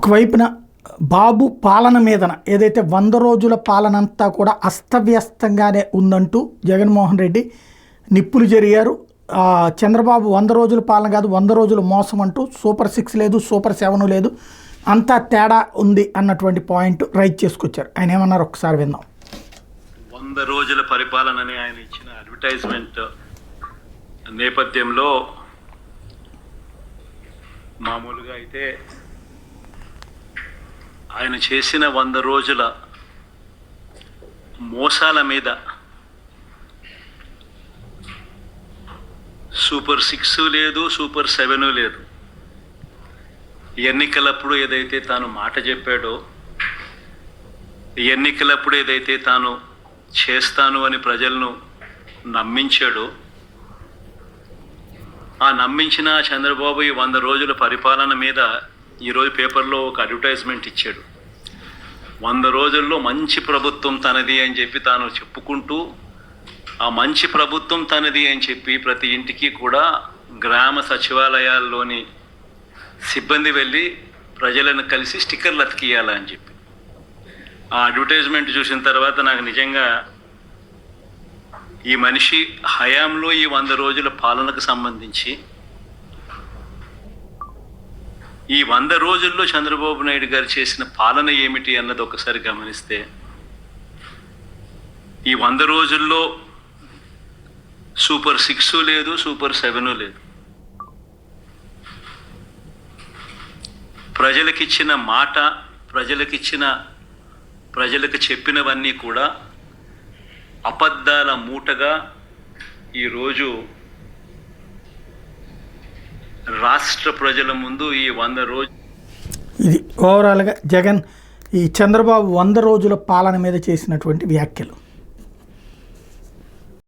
ఒకవైపున బాబు పాలన మీదన ఏదైతే 100 రోజుల పాలన అంతా కూడా అస్తవ్యస్తంగానే ఉందంటూ జగన్మోహన్ రెడ్డి నిప్పులు జరిగారు. చంద్రబాబు 100 రోజుల పాలన కాదు, 100 రోజుల మోసం అంటూ సూపర్ 6 లేదు, సూపర్ 7 లేదు, అంతా తేడా ఉంది అన్నటువంటి పాయింట్ రైట్ చేసుకొచ్చారు. ఆయన ఏమన్నారు ఒకసారి విందాం. 100 రోజుల పరిపాలనని ఆయన ఇచ్చిన అడ్వర్టైజ్మెంట్ నేపథ్యంలో మామూలుగా అయితే ఆయన చేసిన 100 రోజుల మోసాల మీద సూపర్ 6 లేదు, సూపర్ 7 లేదు. ఎన్నికలప్పుడు ఏదైతే తాను మాట చెప్పాడో, ఎన్నికలప్పుడు ఏదైతే తాను చేస్తాను అని ప్రజలను నమ్మించాడో, ఆ నమ్మించిన చంద్రబాబు ఈ 100 రోజుల పరిపాలన మీద ఈరోజు పేపర్లో ఒక అడ్వర్టైజ్మెంట్ ఇచ్చాడు. 100 రోజుల్లో మంచి ప్రభుత్వం తనది అని చెప్పి తాను చెప్పుకుంటూ, ఆ మంచి ప్రభుత్వం తనది అని చెప్పి ప్రతి ఇంటికి కూడా గ్రామ సచివాలయాల్లోని సిబ్బంది వెళ్ళి ప్రజలను కలిసి స్టిక్కర్లు అతికియాలని చెప్పి ఆ అడ్వర్టైజ్మెంట్ చూసిన తర్వాత నాకు నిజంగా ఈ మనిషి హయాంలో ఈ 100 రోజుల పాలనకు సంబంధించి ఈ 100 రోజుల్లో చంద్రబాబు నాయుడు గారు చేసిన పాలన ఏమిటి అన్నది ఒకసారి గమనిస్తే, ఈ 100 రోజుల్లో సూపర్ 6 లేదు, సూపర్ 7 లేదు. ప్రజలకిచ్చిన మాట, ప్రజలకు చెప్పినవన్నీ కూడా అబద్ధాల మూటగా ఈరోజు రాష్ట్ర ప్రజల ముందు ఈ 100 రోజులు. ఇది ఓవరాల్గా జగన్ ఈ చంద్రబాబు 100 రోజుల పాలన మీద చేసినటువంటి వ్యాఖ్యలు.